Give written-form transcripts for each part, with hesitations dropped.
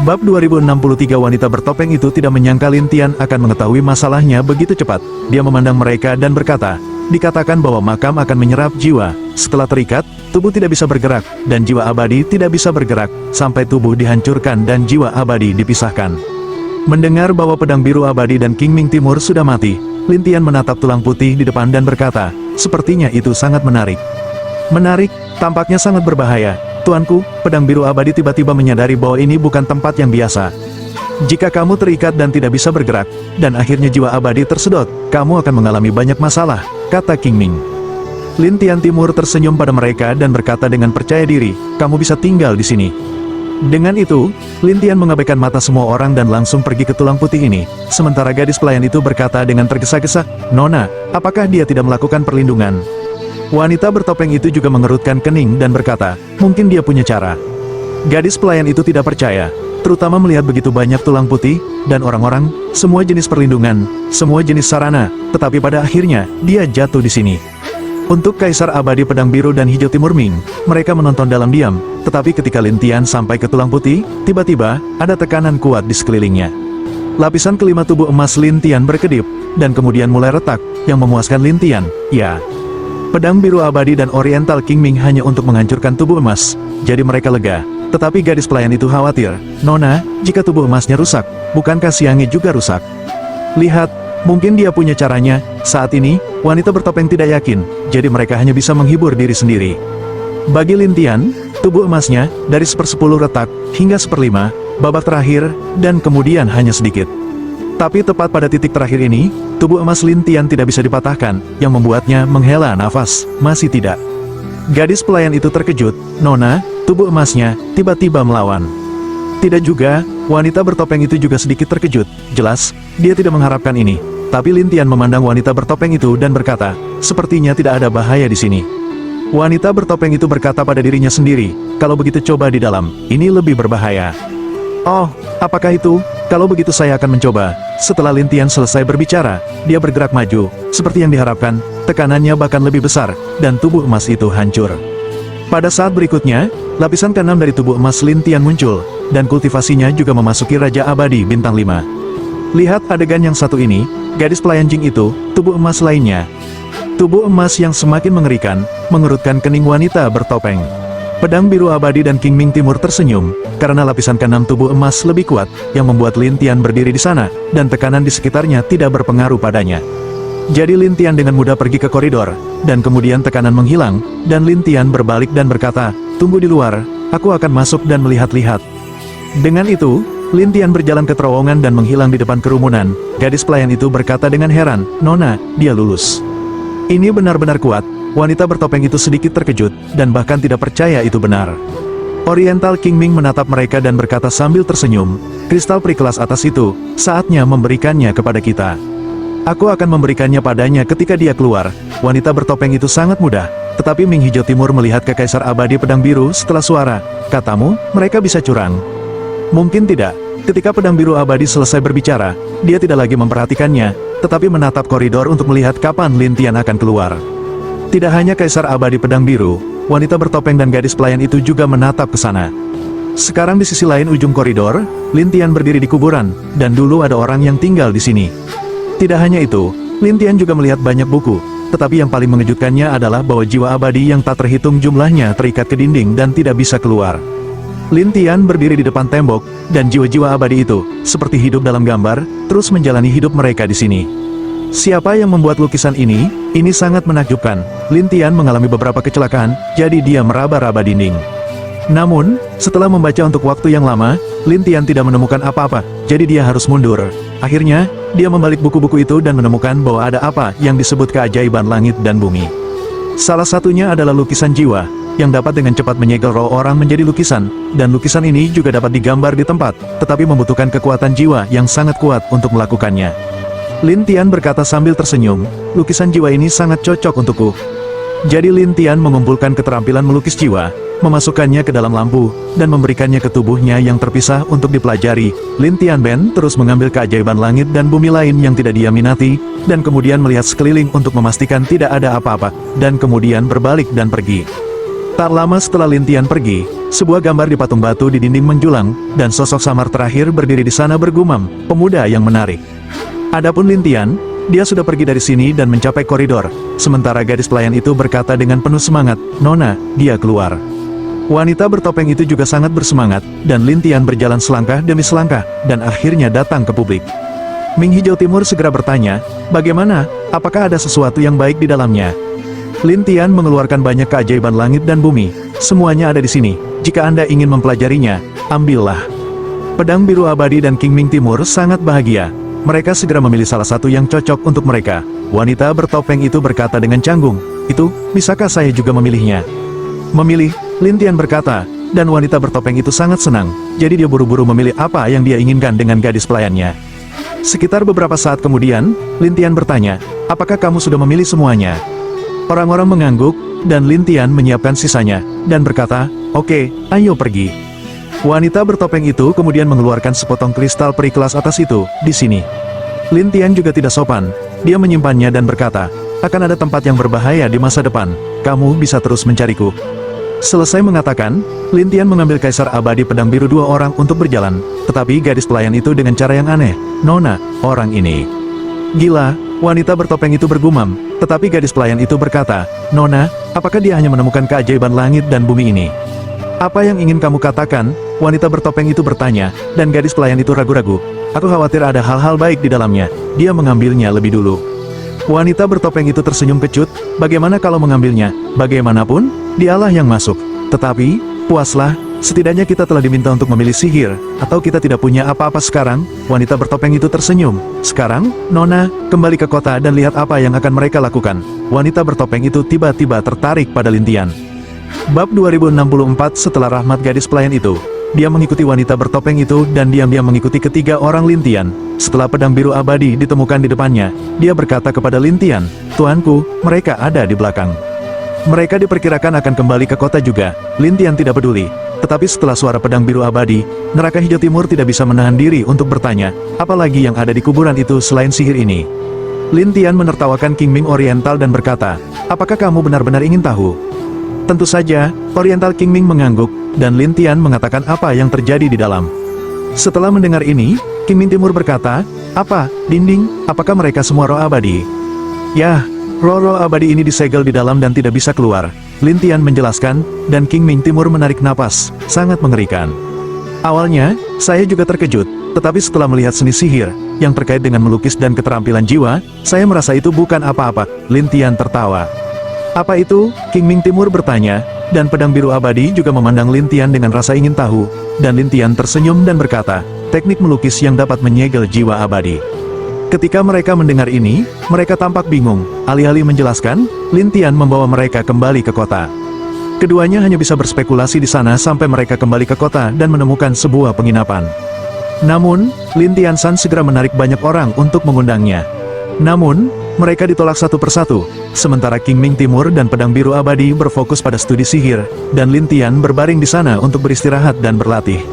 Bab 2063 wanita bertopeng itu tidak menyangka Lin Tian akan mengetahui masalahnya begitu cepat. Dia memandang mereka dan berkata, dikatakan bahwa makam akan menyerap jiwa. Setelah terikat, tubuh tidak bisa bergerak, dan jiwa abadi tidak bisa bergerak, sampai tubuh dihancurkan dan jiwa abadi dipisahkan. Mendengar bahwa pedang biru abadi dan Qingming Timur sudah mati, Lin Tian menatap tulang putih di depan dan berkata, sepertinya itu sangat menarik. Menarik, tampaknya sangat berbahaya. Tuanku, pedang biru abadi tiba-tiba menyadari bahwa ini bukan tempat yang biasa. Jika kamu terikat dan tidak bisa bergerak, dan akhirnya jiwa abadi tersedot, kamu akan mengalami banyak masalah, kata Qingming. Lin Tian Timur tersenyum pada mereka dan berkata dengan percaya diri, kamu bisa tinggal di sini. Dengan itu, Lin Tian mengabaikan mata semua orang dan langsung pergi ke tulang putih ini. Sementara gadis pelayan itu berkata dengan tergesa-gesa, Nona, apakah dia tidak melakukan perlindungan? Wanita bertopeng itu juga mengerutkan kening dan berkata, mungkin dia punya cara. Gadis pelayan itu tidak percaya, terutama melihat begitu banyak tulang putih, dan orang-orang, semua jenis perlindungan, semua jenis sarana, tetapi pada akhirnya, dia jatuh di sini. Untuk Kaisar Abadi Pedang Biru dan Hijau Timur Ming, mereka menonton dalam diam, tetapi ketika Lin Tian sampai ke tulang putih, tiba-tiba, ada tekanan kuat di sekelilingnya. Lapisan kelima tubuh emas Lin Tian berkedip, dan kemudian mulai retak, yang memuaskan Lin Tian, ya. Pedang biru abadi dan Oriental Qingming hanya untuk menghancurkan tubuh emas, jadi mereka lega. Tetapi gadis pelayan itu khawatir, Nona, jika tubuh emasnya rusak, bukankah siangnya juga rusak? Lihat, mungkin dia punya caranya. Saat ini, wanita bertopeng tidak yakin, jadi mereka hanya bisa menghibur diri sendiri. Bagi Lin Tian, tubuh emasnya, dari 1/10 retak, hingga 1/5, babak terakhir, dan kemudian hanya sedikit. Tapi tepat pada titik terakhir ini, tubuh emas Lin Tian tidak bisa dipatahkan, yang membuatnya menghela nafas, masih tidak. Gadis pelayan itu terkejut, Nona, tubuh emasnya, tiba-tiba melawan. Tidak juga, wanita bertopeng itu juga sedikit terkejut, jelas, dia tidak mengharapkan ini. Tapi Lin Tian memandang wanita bertopeng itu dan berkata, sepertinya tidak ada bahaya di sini. Wanita bertopeng itu berkata pada dirinya sendiri, kalau begitu coba di dalam, ini lebih berbahaya. Oh, apakah itu? Kalau begitu saya akan mencoba. Setelah Lin Tian selesai berbicara, dia bergerak maju. Seperti yang diharapkan, tekanannya bahkan lebih besar, dan tubuh emas itu hancur. Pada saat berikutnya, lapisan keenam dari tubuh emas Lin Tian muncul, dan kultivasinya juga memasuki Raja Abadi Bintang 5. Lihat adegan yang satu ini, gadis pelayan Jing itu, tubuh emas lainnya. Tubuh emas yang semakin mengerikan, mengerutkan kening wanita bertopeng. Pedang biru abadi dan Qingming Timur tersenyum, karena lapisan keenam tubuh emas lebih kuat, yang membuat Lin Tian berdiri di sana, dan tekanan di sekitarnya tidak berpengaruh padanya. Jadi Lin Tian dengan mudah pergi ke koridor, dan kemudian tekanan menghilang, dan Lin Tian berbalik dan berkata, tunggu di luar, aku akan masuk dan melihat-lihat. Dengan itu, Lin Tian berjalan ke terowongan dan menghilang di depan kerumunan. Gadis pelayan itu berkata dengan heran, Nona, dia lulus. Ini benar-benar kuat. Wanita bertopeng itu sedikit terkejut, dan bahkan tidak percaya itu benar. Oriental Qingming menatap mereka dan berkata sambil tersenyum, kristal peri kelas atas itu, saatnya memberikannya kepada kita. Aku akan memberikannya padanya ketika dia keluar. Wanita bertopeng itu sangat mudah, tetapi Ming Hijau Timur melihat ke Kaisar Abadi Pedang Biru setelah suara, katamu, mereka bisa curang. Mungkin tidak. Ketika Pedang Biru Abadi selesai berbicara, dia tidak lagi memperhatikannya, tetapi menatap koridor untuk melihat kapan Lin Tian akan keluar. Tidak hanya Kaisar Abadi Pedang Biru, wanita bertopeng dan gadis pelayan itu juga menatap ke sana. Sekarang di sisi lain ujung koridor, Lin Tian berdiri di kuburan, dan dulu ada orang yang tinggal di sini. Tidak hanya itu, Lin Tian juga melihat banyak buku, tetapi yang paling mengejutkannya adalah bahwa jiwa abadi yang tak terhitung jumlahnya terikat ke dinding dan tidak bisa keluar. Lin Tian berdiri di depan tembok, dan jiwa-jiwa abadi itu, seperti hidup dalam gambar, terus menjalani hidup mereka di sini. Siapa yang membuat lukisan ini? Ini sangat menakjubkan. Lin Tian mengalami beberapa kecelakaan, jadi dia meraba-raba dinding. Namun, setelah membaca untuk waktu yang lama, Lin Tian tidak menemukan apa-apa, jadi dia harus mundur. Akhirnya, dia membalik buku-buku itu dan menemukan bahwa ada apa yang disebut keajaiban langit dan bumi. Salah satunya adalah lukisan jiwa, yang dapat dengan cepat menyegel roh orang menjadi lukisan, dan lukisan ini juga dapat digambar di tempat, tetapi membutuhkan kekuatan jiwa yang sangat kuat untuk melakukannya. Lin Tian berkata sambil tersenyum, lukisan jiwa ini sangat cocok untukku. Jadi Lin Tian mengumpulkan keterampilan melukis jiwa, memasukkannya ke dalam lampu, dan memberikannya ke tubuhnya yang terpisah untuk dipelajari. Lin Tian Ben terus mengambil keajaiban langit dan bumi lain yang tidak dia minati, dan kemudian melihat sekeliling untuk memastikan tidak ada apa-apa, dan kemudian berbalik dan pergi. Tak lama setelah Lin Tian pergi, Sebuah gambar di patung batu di dinding menjulang, dan sosok samar terakhir berdiri di sana bergumam, pemuda yang menarik. Adapun Lin Tian, dia sudah pergi dari sini dan mencapai koridor, sementara gadis pelayan itu berkata dengan penuh semangat, "Nona, dia keluar." Wanita bertopeng itu juga sangat bersemangat, dan Lin Tian berjalan selangkah demi selangkah, dan akhirnya datang ke publik. Ming Hijau Timur segera bertanya, "Bagaimana? Apakah ada sesuatu yang baik di dalamnya?" Lin Tian mengeluarkan banyak keajaiban langit dan bumi. Semuanya ada di sini. Jika Anda ingin mempelajarinya, ambillah. Pedang Biru Abadi dan King Ming Timur sangat bahagia. Mereka segera memilih salah satu yang cocok untuk mereka. Wanita bertopeng itu berkata dengan canggung, "Itu, bisakah saya juga memilihnya?" "Memilih?" Lin Tian berkata, dan wanita bertopeng itu sangat senang, jadi dia buru-buru memilih apa yang dia inginkan dengan gadis pelayannya. Sekitar beberapa saat kemudian, Lin Tian bertanya, "Apakah kamu sudah memilih semuanya?" Orang-orang mengangguk, dan Lin Tian menyiapkan sisanya, dan berkata, "Oke, ayo pergi." Wanita bertopeng itu kemudian mengeluarkan sepotong kristal peri kelas atas itu, di sini. Lin Tian juga tidak sopan, dia menyimpannya dan berkata, "Akan ada tempat yang berbahaya di masa depan, kamu bisa terus mencariku." Selesai mengatakan, Lin Tian mengambil kaisar abadi pedang biru dua orang untuk berjalan, tetapi gadis pelayan itu dengan cara yang aneh, "Nona, orang ini gila." Wanita bertopeng itu bergumam, tetapi gadis pelayan itu berkata, "Nona, apakah dia hanya menemukan keajaiban langit dan bumi ini?" "Apa yang ingin kamu katakan?" Wanita bertopeng itu bertanya, dan gadis pelayan itu ragu-ragu, "Aku khawatir ada hal-hal baik di dalamnya, dia mengambilnya lebih dulu." Wanita bertopeng itu tersenyum kecut, "Bagaimana kalau mengambilnya? Bagaimanapun, dialah yang masuk. Tetapi, puaslah, setidaknya kita telah diminta untuk memilih sihir, atau kita tidak punya apa-apa sekarang." Wanita bertopeng itu tersenyum, "Sekarang, Nona, kembali ke kota dan lihat apa yang akan mereka lakukan." Wanita bertopeng itu tiba-tiba tertarik pada Lin Tian. Bab 2064. Setelah rahmat gadis pelayan itu, dia mengikuti wanita bertopeng itu dan diam-diam mengikuti ketiga orang Lin Tian. Setelah pedang biru abadi ditemukan di depannya, dia berkata kepada Lin Tian, "Tuanku, mereka ada di belakang." Mereka diperkirakan akan kembali ke kota juga. Lin Tian tidak peduli. Tetapi setelah suara pedang biru abadi, neraka hijau timur tidak bisa menahan diri untuk bertanya, apalagi yang ada di kuburan itu selain sihir ini. Lin Tian menertawakan King Ming Oriental dan berkata, "Apakah kamu benar-benar ingin tahu?" Tentu saja, Oriental King Ming mengangguk, dan Lin Tian mengatakan apa yang terjadi di dalam. Setelah mendengar ini, King Ming Timur berkata, "Apa, dinding, apakah mereka semua roh abadi?" "Yah, roh-roh abadi ini disegel di dalam dan tidak bisa keluar," Lin Tian menjelaskan, dan King Ming Timur menarik napas, sangat mengerikan. "Awalnya, saya juga terkejut, tetapi setelah melihat seni sihir, yang terkait dengan melukis dan keterampilan jiwa, saya merasa itu bukan apa-apa." Lin Tian tertawa. "Apa itu?" King Ming Timur bertanya, dan pedang biru abadi juga memandang Lin Tian dengan rasa ingin tahu, dan Lin Tian tersenyum dan berkata, "Teknik melukis yang dapat menyegel jiwa abadi." Ketika mereka mendengar ini, mereka tampak bingung. Alih-alih menjelaskan, Lin Tian membawa mereka kembali ke kota. Keduanya hanya bisa berspekulasi di sana sampai mereka kembali ke kota dan menemukan sebuah penginapan. Namun, Lin Tian San segera menarik banyak orang untuk mengundangnya. Namun, mereka ditolak satu persatu, sementara King Ming Timur dan pedang biru abadi berfokus pada studi sihir, dan Lin Tian berbaring di sana untuk beristirahat dan berlatih.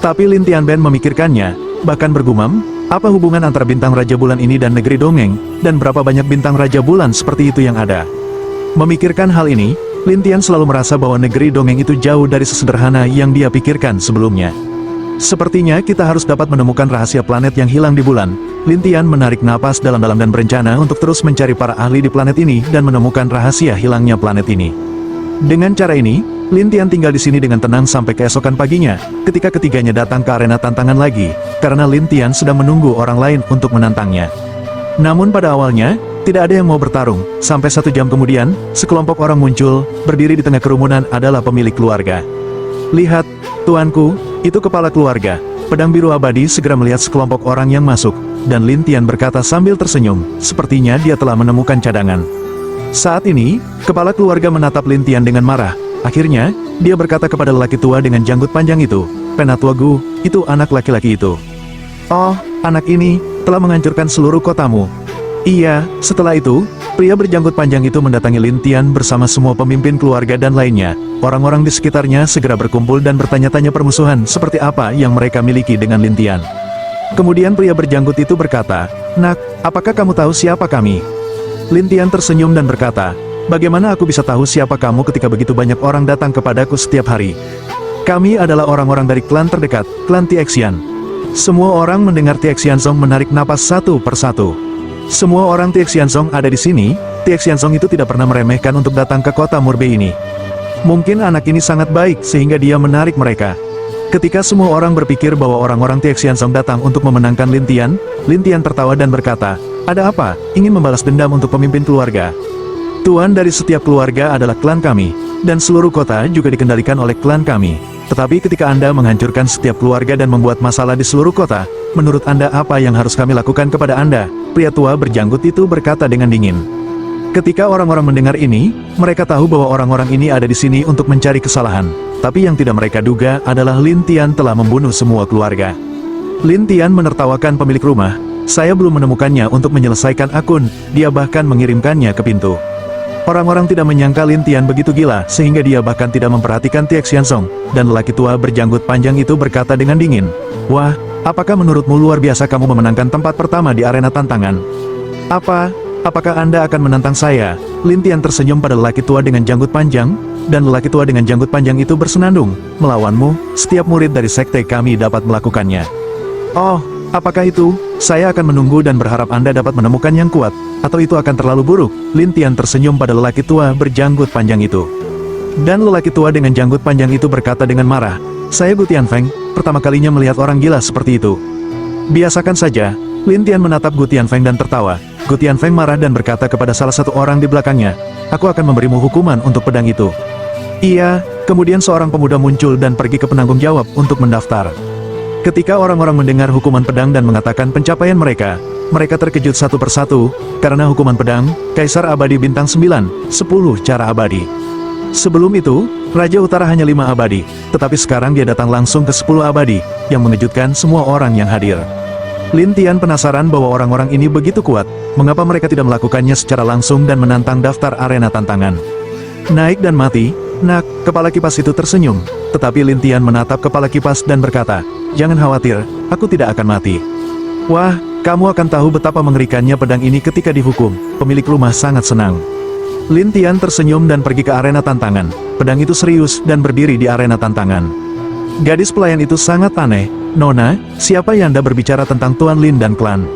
Tapi Lin Tian Ben memikirkannya, bahkan bergumam, apa hubungan antara bintang Raja Bulan ini dan negeri dongeng, dan berapa banyak bintang Raja Bulan seperti itu yang ada. Memikirkan hal ini, Lin Tian selalu merasa bahwa negeri dongeng itu jauh dari sesederhana yang dia pikirkan sebelumnya. Sepertinya kita harus dapat menemukan rahasia planet yang hilang di bulan. Lin Tian menarik napas dalam-dalam dan berencana untuk terus mencari para ahli di planet ini dan menemukan rahasia hilangnya planet ini. Dengan cara ini, Lin Tian tinggal di sini dengan tenang sampai keesokan paginya, ketika ketiganya datang ke arena tantangan lagi, karena Lin Tian sedang menunggu orang lain untuk menantangnya. Namun pada awalnya, tidak ada yang mau bertarung, sampai 1 jam kemudian, sekelompok orang muncul, berdiri di tengah kerumunan adalah pemilik keluarga. "Lihat, tuanku, itu kepala keluarga." Pedang biru abadi segera melihat sekelompok orang yang masuk, dan Lin Tian berkata sambil tersenyum, sepertinya dia telah menemukan cadangan. Saat ini, kepala keluarga menatap Lin Tian dengan marah. Akhirnya, dia berkata kepada lelaki tua dengan janggut panjang itu, "Penatua Gu, itu anak laki-laki itu." "Oh, anak ini, telah menghancurkan seluruh kotamu." "Iya." Setelah itu, pria berjanggut panjang itu mendatangi Lin Tian bersama semua pemimpin keluarga dan lainnya. Orang-orang di sekitarnya segera berkumpul dan bertanya-tanya permusuhan seperti apa yang mereka miliki dengan Lin Tian. Kemudian pria berjanggut itu berkata, "Nak, apakah kamu tahu siapa kami?" Lin Tian tersenyum dan berkata, "Bagaimana aku bisa tahu siapa kamu ketika begitu banyak orang datang kepadaku setiap hari?" Kami adalah orang-orang dari klan terdekat, klan Tiexian. Semua orang mendengar Tiexianzong menarik napas satu persatu. Semua orang Tiexianzong ada di sini. Tiexianzong itu tidak pernah meremehkan untuk datang ke kota Murbe ini. Mungkin anak ini sangat baik sehingga dia menarik mereka. Ketika semua orang berpikir bahwa orang-orang Tiexianzong datang untuk memenangkan Lin Tian, Lin Tian tertawa dan berkata, "Ada apa? Ingin membalas dendam untuk pemimpin keluarga. Tuan dari setiap keluarga adalah klan kami, dan seluruh kota juga dikendalikan oleh klan kami. Tetapi ketika Anda menghancurkan setiap keluarga dan membuat masalah di seluruh kota, menurut Anda apa yang harus kami lakukan kepada Anda?" Pria tua berjanggut itu berkata dengan dingin. Ketika orang-orang mendengar ini, mereka tahu bahwa orang-orang ini ada di sini untuk mencari kesalahan. Tapi yang tidak mereka duga adalah Lin Tian telah membunuh semua keluarga. Lin Tian menertawakan pemilik rumah. "Saya belum menemukannya untuk menyelesaikan akun, dia bahkan mengirimkannya ke pintu." Orang-orang tidak menyangka Lin Tian begitu gila, sehingga dia bahkan tidak memperhatikan Tiexianzong, dan lelaki tua berjanggut panjang itu berkata dengan dingin, "Wah, apakah menurutmu luar biasa kamu memenangkan tempat pertama di arena tantangan? Apakah Anda akan menantang saya?" Lin Tian tersenyum pada lelaki tua dengan janggut panjang, dan lelaki tua dengan janggut panjang itu bersenandung, "Melawanmu, setiap murid dari sekte kami dapat melakukannya." "Oh, apakah itu? Saya akan menunggu dan berharap Anda dapat menemukan yang kuat, atau itu akan terlalu buruk." Lin Tian tersenyum pada lelaki tua berjanggut panjang itu. Dan lelaki tua dengan janggut panjang itu berkata dengan marah, "Saya Gu Tianfeng, pertama kalinya melihat orang gila seperti itu." "Biasakan saja." Lin Tian menatap Gu Tianfeng dan tertawa. Gu Tianfeng marah dan berkata kepada salah satu orang di belakangnya, "Aku akan memberimu hukuman untuk pedang itu." Iya, kemudian seorang pemuda muncul dan pergi ke penanggung jawab untuk mendaftar. Ketika orang-orang mendengar hukuman pedang dan mengatakan pencapaian mereka, mereka terkejut satu persatu, karena hukuman pedang, Kaisar Abadi Bintang 9, 10 cara abadi. Sebelum itu, Raja Utara hanya 5 abadi, tetapi sekarang dia datang langsung ke 10 abadi, yang mengejutkan semua orang yang hadir. Lin Tian penasaran bahwa orang-orang ini begitu kuat, mengapa mereka tidak melakukannya secara langsung dan menantang daftar arena tantangan. Naik dan mati, nak, kepala kipas itu tersenyum, tetapi Lin Tian menatap kepala kipas dan berkata, "Jangan khawatir, aku tidak akan mati." "Wah, kamu akan tahu betapa mengerikannya pedang ini ketika dihukum." Pemilik rumah sangat senang. Lin Tian tersenyum dan pergi ke arena tantangan. Pedang itu serius dan berdiri di arena tantangan. Gadis pelayan itu sangat aneh. "Nona, siapa yang Anda berbicara tentang Tuan Lin dan klan?"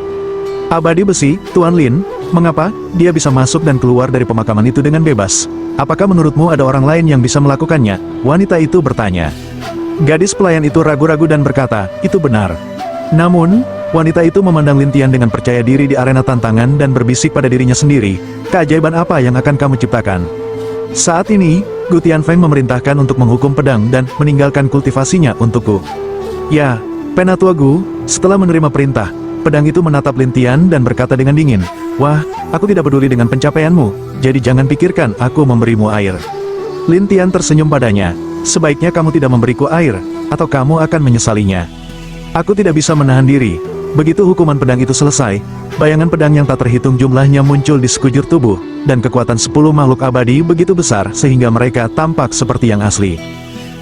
"Abadi besi, Tuan Lin. Mengapa dia bisa masuk dan keluar dari pemakaman itu dengan bebas? Apakah menurutmu ada orang lain yang bisa melakukannya?" wanita itu bertanya. Gadis pelayan itu ragu-ragu dan berkata, "Itu benar." Namun, wanita itu memandang Lin Tian dengan percaya diri di arena tantangan dan berbisik pada dirinya sendiri, "Keajaiban apa yang akan kamu ciptakan?" Saat ini, Gu Tianfeng memerintahkan untuk menghukum pedang dan meninggalkan kultivasinya untukku. "Ya, Penatua Gu." Setelah menerima perintah, pedang itu menatap Lin Tian dan berkata dengan dingin, "Wah, aku tidak peduli dengan pencapaianmu, jadi jangan pikirkan aku memberimu air." Lin Tian tersenyum padanya, "Sebaiknya kamu tidak memberiku air, atau kamu akan menyesalinya." "Aku tidak bisa menahan diri." Begitu hukuman pedang itu selesai, bayangan pedang yang tak terhitung jumlahnya muncul di sekujur tubuh, dan kekuatan 10 makhluk abadi begitu besar sehingga mereka tampak seperti yang asli.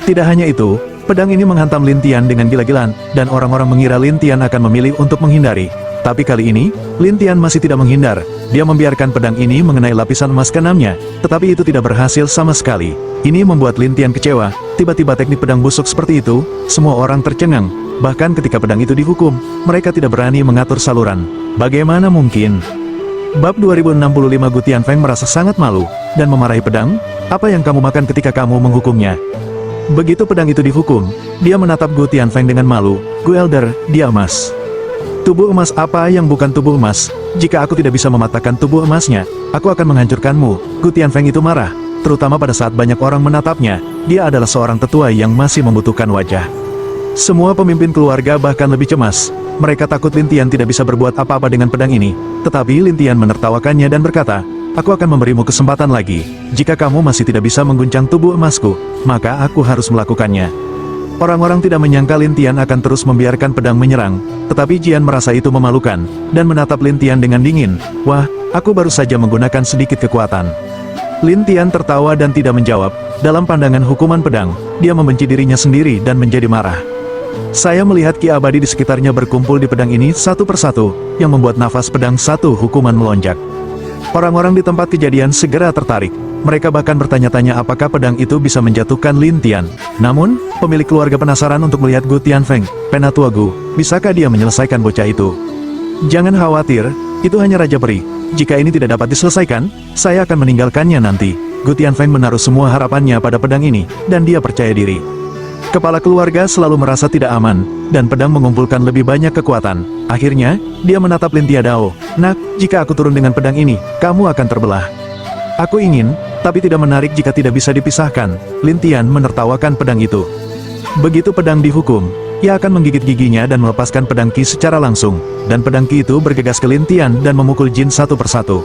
Tidak hanya itu, pedang ini menghantam Lin Tian dengan gila-gilaan, dan orang-orang mengira Lin Tian akan memilih untuk menghindari. Tapi kali ini, Lin Tian masih tidak menghindar. Dia membiarkan pedang ini mengenai lapisan emas keenamnya, tetapi itu tidak berhasil sama sekali. Ini membuat Lin Tian kecewa. Tiba-tiba teknik pedang busuk seperti itu, semua orang tercengang. Bahkan ketika pedang itu dihukum, mereka tidak berani mengatur saluran. Bagaimana mungkin? Bab 2065. Gu Tianfeng merasa sangat malu, dan memarahi pedang. "Apa yang kamu makan ketika kamu menghukumnya?" Begitu pedang itu dihukum, dia menatap Gu Tianfeng dengan malu. "Gu Elder, dia emas." "Tubuh emas apa yang bukan tubuh emas? Jika aku tidak bisa mematahkan tubuh emasnya, aku akan menghancurkanmu." Gu Tianfeng itu marah, terutama pada saat banyak orang menatapnya. Dia adalah seorang tetua yang masih membutuhkan wajah. Semua pemimpin keluarga bahkan lebih cemas. Mereka takut Lin Tian tidak bisa berbuat apa-apa dengan pedang ini. Tetapi Lin Tian menertawakannya dan berkata, "Aku akan memberimu kesempatan lagi. Jika kamu masih tidak bisa mengguncang tubuh emasku, maka aku harus melakukannya." Orang-orang tidak menyangka Lin Tian akan terus membiarkan pedang menyerang, tetapi Jian merasa itu memalukan, dan menatap Lin Tian dengan dingin. "Wah, aku baru saja menggunakan sedikit kekuatan." Lin Tian tertawa dan tidak menjawab. Dalam pandangan hukuman pedang, dia membenci dirinya sendiri dan menjadi marah. "Saya melihat ki abadi di sekitarnya berkumpul di pedang ini satu persatu, yang membuat nafas pedang satu hukuman melonjak." Orang-orang di tempat kejadian segera tertarik. mereka bahkan bertanya-tanya apakah pedang itu bisa menjatuhkan Lin Tian. Namun, pemilik keluarga penasaran untuk melihat Gu Tianfeng, Penatua Gu, bisakah dia menyelesaikan bocah itu? Jangan khawatir, itu hanya Raja Peri. Jika ini tidak dapat diselesaikan, saya akan meninggalkannya nanti. Gu Tianfeng menaruh semua harapannya pada pedang ini, dan dia percaya diri. Kepala keluarga selalu merasa tidak aman, dan pedang mengumpulkan lebih banyak kekuatan. Akhirnya, dia menatap Lin Tiadao. Nak, jika aku turun dengan pedang ini, kamu akan terbelah. Aku ingin, tapi tidak menarik jika tidak bisa dipisahkan. Lin Tian menertawakan pedang itu. Begitu pedang dihukum, ia akan menggigit giginya dan melepaskan pedang Qi secara langsung. Dan pedang Qi itu bergegas ke Lin Tian dan memukul Jin satu persatu.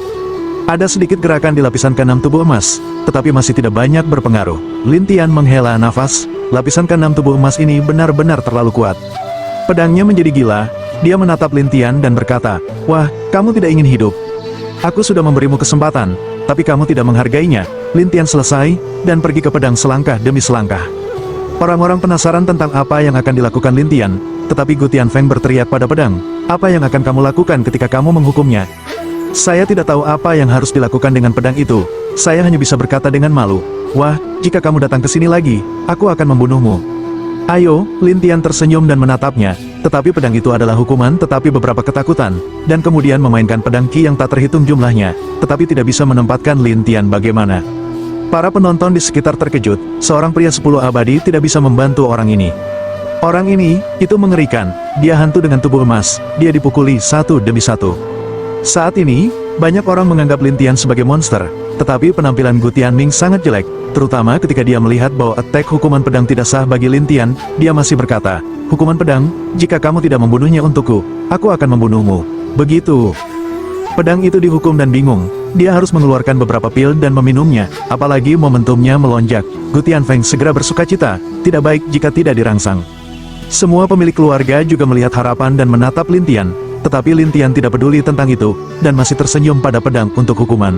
Ada sedikit gerakan di lapisan keenam tubuh emas, tetapi masih tidak banyak berpengaruh. Lin Tian menghela nafas, lapisan keenam tubuh emas ini benar-benar terlalu kuat. Pedangnya menjadi gila, dia menatap Lin Tian dan berkata, "Wah, kamu tidak ingin hidup. Aku sudah memberimu kesempatan, tapi kamu tidak menghargainya." Lin Tian selesai, dan pergi ke pedang selangkah demi selangkah. Orang-orang penasaran tentang apa yang akan dilakukan Lin Tian, tetapi Gu Tianfeng berteriak pada pedang, "Apa yang akan kamu lakukan ketika kamu menghukumnya?" Saya tidak tahu apa yang harus dilakukan dengan pedang itu. Saya hanya bisa berkata dengan malu, "Wah, jika kamu datang ke sini lagi, aku akan membunuhmu." "Ayo," Lin Tian tersenyum dan menatapnya, tetapi pedang itu adalah hukuman tetapi beberapa ketakutan, dan kemudian memainkan pedang Qi yang tak terhitung jumlahnya, tetapi tidak bisa menempatkan Lin Tian bagaimana. Para penonton di sekitar terkejut, seorang pria 10 abadi tidak bisa membantu orang ini. Orang ini, itu mengerikan, dia hantu dengan tubuh emas, dia dipukuli satu demi satu. Saat ini, banyak orang menganggap Lin Tian sebagai monster, tetapi penampilan Gu Tianming sangat jelek, terutama ketika dia melihat bahwa attack hukuman pedang tidak sah bagi Lin Tian, dia masih berkata, "Hukuman pedang, jika kamu tidak membunuhnya untukku, aku akan membunuhmu." Begitu. Pedang itu dihukum dan bingung, dia harus mengeluarkan beberapa pil dan meminumnya, apalagi momentumnya melonjak. Gu Tianfeng segera bersukacita, tidak baik jika tidak dirangsang. Semua pemilik keluarga juga melihat harapan dan menatap Lin Tian. Tetapi Lin Tian tidak peduli tentang itu, dan masih tersenyum pada pedang untuk hukuman.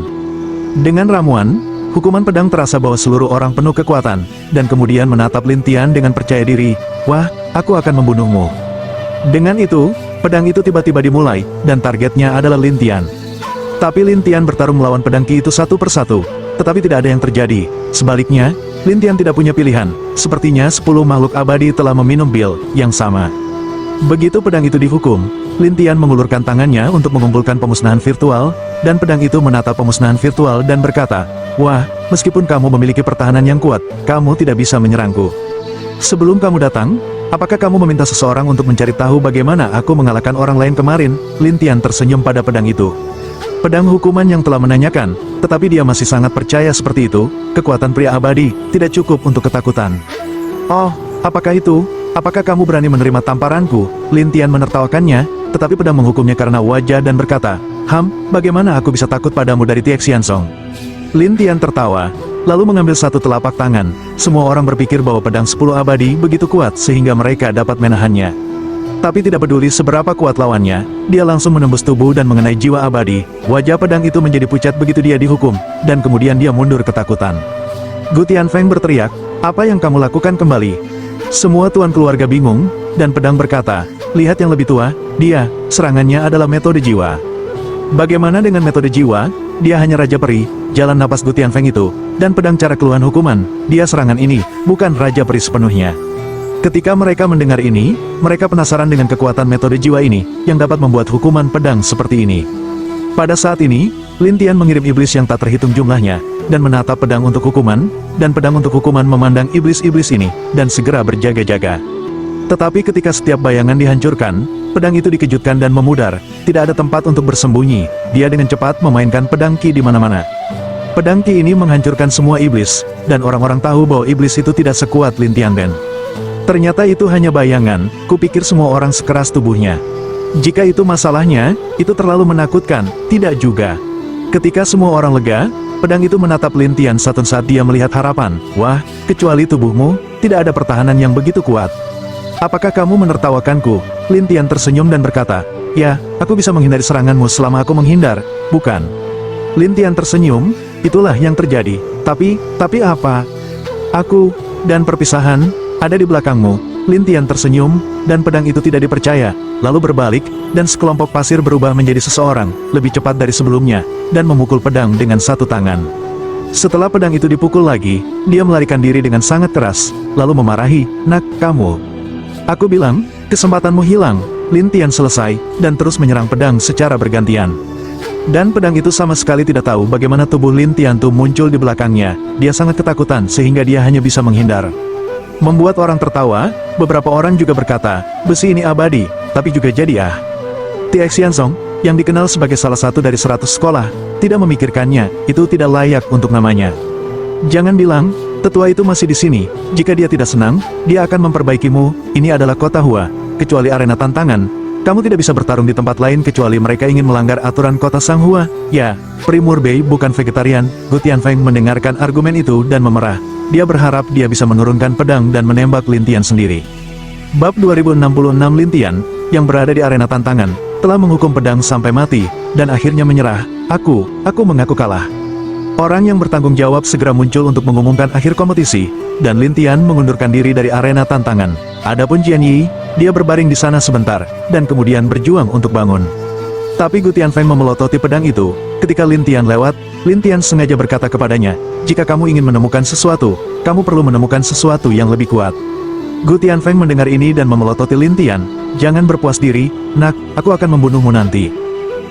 Dengan ramuan, hukuman pedang terasa bahwa seluruh orang penuh kekuatan, dan kemudian menatap Lin Tian dengan percaya diri, "Wah, aku akan membunuhmu." Dengan itu, pedang itu tiba-tiba dimulai, dan targetnya adalah Lin Tian. Tapi Lin Tian bertarung melawan pedang Qi itu satu persatu, tetapi tidak ada yang terjadi. Sebaliknya, Lin Tian tidak punya pilihan, sepertinya 10 makhluk abadi telah meminum pil yang sama. Begitu pedang itu dihukum, Lin Tian mengulurkan tangannya untuk mengumpulkan pemusnahan virtual, dan pedang itu menatap pemusnahan virtual dan berkata, "Wah, meskipun kamu memiliki pertahanan yang kuat, kamu tidak bisa menyerangku. Sebelum kamu datang, apakah kamu meminta seseorang untuk mencari tahu bagaimana aku mengalahkan orang lain kemarin?" Lin Tian tersenyum pada pedang itu. Pedang hukuman yang telah menanyakan, tetapi dia masih sangat percaya seperti itu, kekuatan pria abadi, tidak cukup untuk ketakutan. "Oh, apakah itu? Apakah kamu berani menerima tamparanku?" Lin Tian menertawakannya, tetapi pedang menghukumnya karena wajah dan berkata, Bagaimana aku bisa takut padamu dari Tie Xianzong?" Lin Tian tertawa, lalu mengambil satu telapak tangan. Semua orang berpikir bahwa pedang 10 abadi begitu kuat sehingga mereka dapat menahannya. Tapi tidak peduli seberapa kuat lawannya, dia langsung menembus tubuh dan mengenai jiwa abadi. Wajah pedang itu menjadi pucat begitu dia dihukum, dan kemudian dia mundur ketakutan. Gu Tianfeng berteriak, "Apa yang kamu lakukan kembali?" Semua tuan keluarga bingung, dan pedang berkata, "Lihat yang lebih tua, dia, serangannya adalah metode jiwa." Bagaimana dengan metode jiwa? Dia hanya Raja Peri, jalan napas Gu Tianfeng itu, dan pedang cara keluhan hukuman, dia serangan ini, bukan Raja Peri sepenuhnya. Ketika mereka mendengar ini, mereka penasaran dengan kekuatan metode jiwa ini, yang dapat membuat hukuman pedang seperti ini. Pada saat ini, Lin Tian mengirim iblis yang tak terhitung jumlahnya, dan menatap pedang untuk hukuman, dan pedang untuk hukuman memandang iblis-iblis ini, dan segera berjaga-jaga. Tetapi ketika setiap bayangan dihancurkan, pedang itu dikejutkan dan memudar, tidak ada tempat untuk bersembunyi, dia dengan cepat memainkan pedang Qi di mana-mana. Pedang Qi ini menghancurkan semua iblis, dan orang-orang tahu bahwa iblis itu tidak sekuat Lin Tianden. Ternyata itu hanya bayangan, kupikir semua orang sekeras tubuhnya. Jika itu masalahnya, itu terlalu menakutkan, tidak juga. Ketika semua orang lega, pedang itu menatap Lin Tian satu saat dia melihat harapan. "Wah, kecuali tubuhmu, tidak ada pertahanan yang begitu kuat. Apakah kamu menertawakanku?" Lin Tian tersenyum dan berkata, "Ya, aku bisa menghindari seranganmu selama aku menghindar, bukan?" Lin Tian tersenyum, "Itulah yang terjadi. Tapi apa? Aku, dan perpisahan, ada di belakangmu." Lin Tian tersenyum, dan pedang itu tidak dipercaya, lalu berbalik, dan sekelompok pasir berubah menjadi seseorang, lebih cepat dari sebelumnya, dan memukul pedang dengan satu tangan. Setelah pedang itu dipukul lagi, dia melarikan diri dengan sangat keras, lalu memarahi, "Nak, kamu. Aku bilang, kesempatanmu hilang." Lin Tian selesai, dan terus menyerang pedang secara bergantian. Dan pedang itu sama sekali tidak tahu bagaimana tubuh Lin Tian Tu muncul di belakangnya. Dia sangat ketakutan sehingga dia hanya bisa menghindar. Membuat orang tertawa, beberapa orang juga berkata, "Besi ini abadi, tapi juga jadi ah." Tie Xianzong, yang dikenal sebagai salah satu dari 100 sekolah, tidak memikirkannya, itu tidak layak untuk namanya. Jangan bilang, tetua itu masih di sini, jika dia tidak senang, dia akan memperbaikimu. Ini adalah kota Hua, kecuali arena tantangan. Kamu tidak bisa bertarung di tempat lain kecuali mereka ingin melanggar aturan kota Sang Hua. Ya, Primur Bei bukan vegetarian. Gu Tianfeng mendengarkan argumen itu dan memerah. Dia berharap dia bisa menurunkan pedang dan menembak Lin Tian sendiri. Bab 2066 Lin Tian, yang berada di arena tantangan, telah menghukum pedang sampai mati, dan akhirnya menyerah. Aku mengaku kalah. Orang yang bertanggung jawab segera muncul untuk mengumumkan akhir kompetisi, dan Lin Tian mengundurkan diri dari arena tantangan. Adapun Jian Yi, dia berbaring di sana sebentar, dan kemudian berjuang untuk bangun. Tapi Gu Tianfeng memelototi pedang itu. Ketika Lin Tian lewat, Lin Tian sengaja berkata kepadanya, "Jika kamu ingin menemukan sesuatu, kamu perlu menemukan sesuatu yang lebih kuat." Gu Tianfeng mendengar ini dan memelototi Lin Tian. "Jangan berpuas diri, nak, aku akan membunuhmu nanti."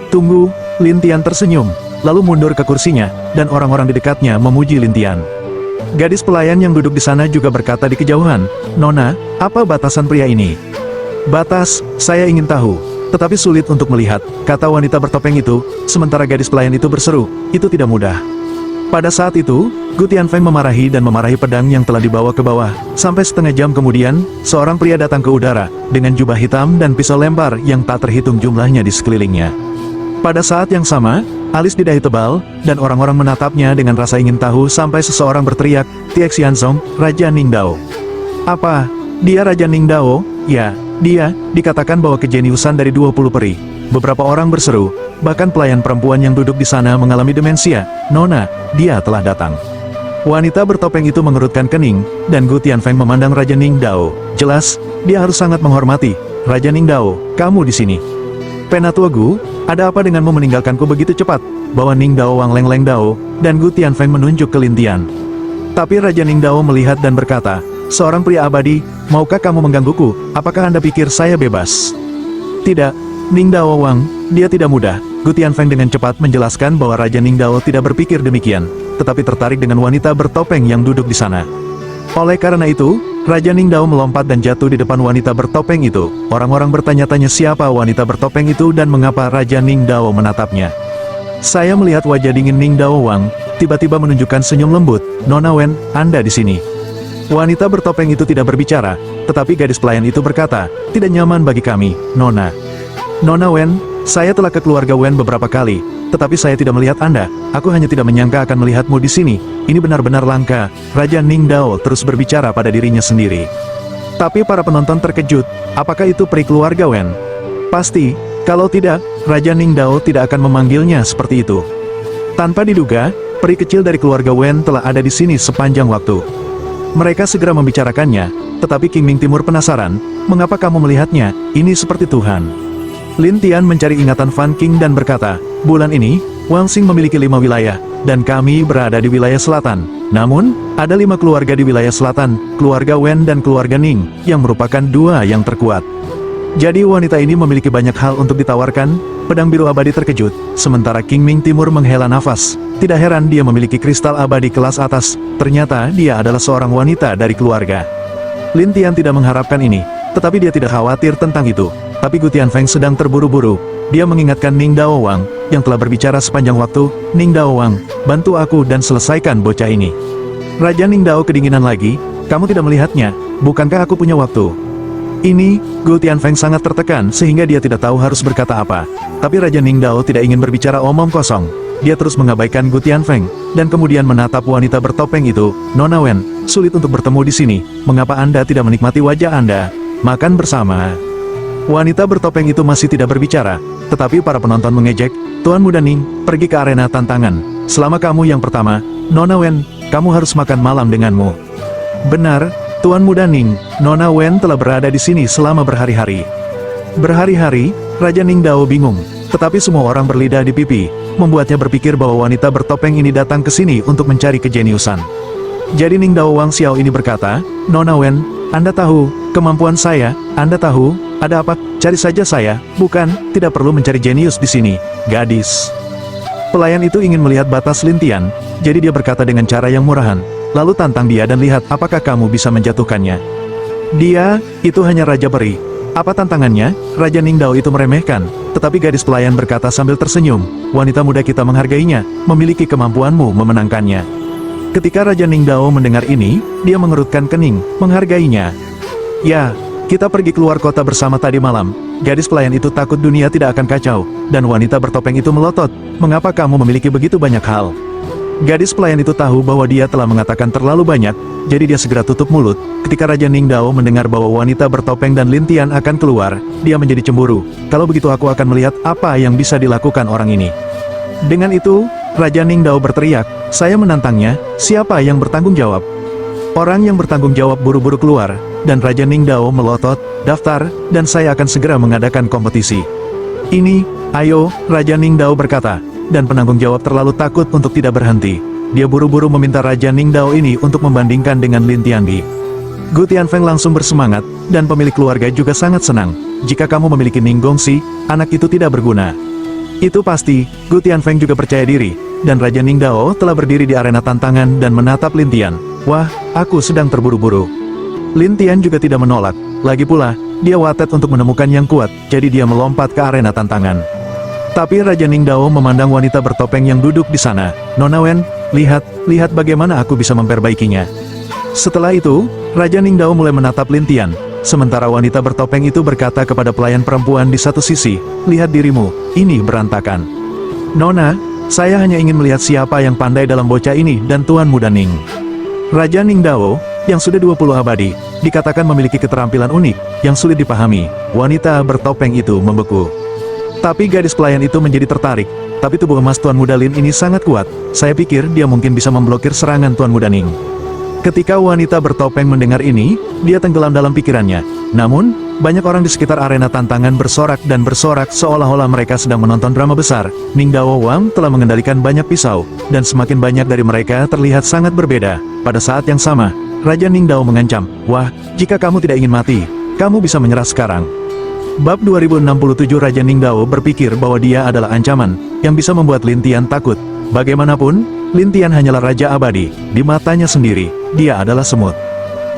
"Tunggu." Lin Tian tersenyum, lalu mundur ke kursinya, dan orang-orang di dekatnya memuji Lin Tian. Gadis pelayan yang duduk di sana juga berkata di kejauhan, "Nona, apa batasan pria ini?" "Batas, saya ingin tahu, tetapi sulit untuk melihat," kata wanita bertopeng itu, sementara gadis pelayan itu berseru, "Itu tidak mudah." Pada saat itu, Gu Tianfeng memarahi dan memarahi pedang yang telah dibawa ke bawah. Sampai setengah jam kemudian, seorang pria datang ke udara, dengan jubah hitam dan pisau lempar yang tak terhitung jumlahnya di sekelilingnya. Pada saat yang sama, alis di dahi tebal, dan orang-orang menatapnya dengan rasa ingin tahu sampai seseorang berteriak, "Tie Xianzong, Raja Ningdao." "Apa? Dia Raja Ningdao?" "Ya, dia, dikatakan bahwa kejeniusan dari 20 peri." Beberapa orang berseru, bahkan pelayan perempuan yang duduk di sana mengalami demensia. "Nona, dia telah datang." Wanita bertopeng itu mengerutkan kening, dan Gu Tianfeng memandang Raja Ningdao. Jelas, dia harus sangat menghormati. "Raja Ningdao, kamu di sini." "Penatua Gu, ada apa denganmu meninggalkanku begitu cepat?" Bawa Ningdao Wang Leng Leng Dao, dan Gu Tianfeng menunjuk ke Lin Tian. Tapi Raja Ningdao melihat dan berkata, "Seorang pria abadi, maukah kamu menggangguku? Apakah Anda pikir saya bebas?" "Tidak, Ningdao Wang, dia tidak mudah." Gu Tianfeng dengan cepat menjelaskan bahwa Raja Ningdao tidak berpikir demikian, tetapi tertarik dengan wanita bertopeng yang duduk di sana. Oleh karena itu, Raja Ningdao melompat dan jatuh di depan wanita bertopeng itu. Orang-orang bertanya-tanya siapa wanita bertopeng itu dan mengapa Raja Ningdao menatapnya. "Saya melihat wajah dingin Ningdao Wang, tiba-tiba menunjukkan senyum lembut. Nona Wen, Anda di sini." Wanita bertopeng itu tidak berbicara, tetapi gadis pelayan itu berkata, "Tidak nyaman bagi kami, Nona." "Nona Wen, saya telah ke keluarga Wen beberapa kali, tetapi saya tidak melihat Anda. Aku hanya tidak menyangka akan melihatmu di sini. Ini benar-benar langka." Raja Ningdao terus berbicara pada dirinya sendiri. Tapi para penonton terkejut, apakah itu peri keluarga Wen? Pasti, kalau tidak, Raja Ningdao tidak akan memanggilnya seperti itu. Tanpa diduga, peri kecil dari keluarga Wen telah ada di sini sepanjang waktu. Mereka segera membicarakannya, tetapi King Ming Timur penasaran, "Mengapa kamu melihatnya? Ini seperti Tuhan." Lin Tian mencari ingatan Fan King dan berkata, "Bulan ini, Wang Xing memiliki 5 wilayah, dan kami berada di wilayah selatan. Namun, ada 5 keluarga di wilayah selatan, keluarga Wen dan keluarga Ning, yang merupakan 2 yang terkuat. Jadi wanita ini memiliki banyak hal untuk ditawarkan." Pedang biru abadi terkejut, sementara King Ming Timur menghela nafas. Tidak heran dia memiliki kristal abadi kelas atas, ternyata dia adalah seorang wanita dari keluarga. Lin Tian tidak mengharapkan ini, tetapi dia tidak khawatir tentang itu. Tapi Gu Tianfeng sedang terburu-buru. Dia mengingatkan Ningdao Wang, yang telah berbicara sepanjang waktu, "Ningdao Wang, bantu aku dan selesaikan bocah ini." Raja Ningdao kedinginan lagi, "Kamu tidak melihatnya, bukankah aku punya waktu?" Ini, Gu Tianfeng sangat tertekan sehingga dia tidak tahu harus berkata apa. Tapi Raja Ningdao tidak ingin berbicara omong kosong. Dia terus mengabaikan Gu Tianfeng, dan kemudian menatap wanita bertopeng itu. "Nona Wen, sulit untuk bertemu di sini. Mengapa Anda tidak menikmati wajah Anda? Makan bersama." Wanita bertopeng itu masih tidak berbicara, tetapi para penonton mengejek, "Tuan Muda Ning, pergi ke arena tantangan. Selama kamu yang pertama, Nona Wen, kamu harus makan malam denganmu." "Benar, Tuan Muda Ning, Nona Wen telah berada di sini selama berhari-hari." Berhari-hari, Raja Ningdao bingung. Tetapi semua orang berlidah di pipi, membuatnya berpikir bahwa wanita bertopeng ini datang ke sini untuk mencari kejeniusan. Jadi Ning Dao Wang Xiao ini berkata, "Nona Wen, Anda tahu kemampuan saya, Anda tahu, ada apa? Cari saja saya, bukan, tidak perlu mencari jenius di sini, gadis." Pelayan itu ingin melihat batas Lintian, jadi dia berkata dengan cara yang murahan, "Lalu tantang dia dan lihat apakah kamu bisa menjatuhkannya." Dia, itu hanya Raja Peri. Apa tantangannya? Raja Ning Dao itu meremehkan, tetapi gadis pelayan berkata sambil tersenyum, "Wanita muda kita menghargainya, memiliki kemampuanmu memenangkannya." Ketika Raja Ning Dao mendengar ini, dia mengerutkan kening, menghargainya. "Ya, kita pergi keluar kota bersama tadi malam." Gadis pelayan itu takut dunia tidak akan kacau, dan wanita bertopeng itu melotot, "Mengapa kamu memiliki begitu banyak hal?" Gadis pelayan itu tahu bahwa dia telah mengatakan terlalu banyak, jadi dia segera tutup mulut. Ketika Raja Ning Dao mendengar bahwa wanita bertopeng dan Lintian akan keluar, dia menjadi cemburu. "Kalau begitu aku akan melihat apa yang bisa dilakukan orang ini." Dengan itu, Raja Ning Dao berteriak, "Saya menantangnya, siapa yang bertanggung jawab?" Orang yang bertanggung jawab buru-buru keluar, dan Raja Ning Dao melotot, "Daftar, dan saya akan segera mengadakan kompetisi." "Ini, ayo," Raja Ning Dao berkata, dan penanggung jawab terlalu takut untuk tidak berhenti. Dia buru-buru meminta Raja Ning Dao ini untuk membandingkan dengan Lin Tianbi. Gu Tianfeng langsung bersemangat, dan pemilik keluarga juga sangat senang. "Jika kamu memiliki Ning Gongxi, anak itu tidak berguna." Itu pasti, Gu Tianfeng juga percaya diri, dan Raja Ning Dao telah berdiri di arena tantangan dan menatap Lin Tian. "Wah, aku sedang terburu-buru." Lin Tian juga tidak menolak, lagi pula, dia watet untuk menemukan yang kuat, jadi dia melompat ke arena tantangan. Tapi Raja Ning Dao memandang wanita bertopeng yang duduk di sana. "Nona Wen, lihat bagaimana aku bisa memperbaikinya." Setelah itu, Raja Ning Dao mulai menatap Lin Tian, sementara wanita bertopeng itu berkata kepada pelayan perempuan di satu sisi, "Lihat dirimu, ini berantakan." "Nona, saya hanya ingin melihat siapa yang pandai dalam bocah ini dan Tuan Muda Ning." Raja Ning Dao, yang sudah 20 abadi, dikatakan memiliki keterampilan unik, yang sulit dipahami. Wanita bertopeng itu membeku. Tapi gadis pelayan itu menjadi tertarik. "Tapi tubuh emas Tuan Muda Lin ini sangat kuat. Saya pikir dia mungkin bisa memblokir serangan Tuan Muda Ning." Ketika wanita bertopeng mendengar ini, dia tenggelam dalam pikirannya. Namun, banyak orang di sekitar arena tantangan bersorak dan bersorak seolah-olah mereka sedang menonton drama besar. Ning Dao Wang telah mengendalikan banyak pisau, dan semakin banyak dari mereka terlihat sangat berbeda. Pada saat yang sama, Raja Ning Dao mengancam, "Wah, jika kamu tidak ingin mati, kamu bisa menyerah sekarang." Bab 2067 Raja Ning Dao berpikir bahwa dia adalah ancaman, yang bisa membuat Lin Tian takut. Bagaimanapun, Lin Tian hanyalah Raja Abadi, di matanya sendiri, dia adalah semut.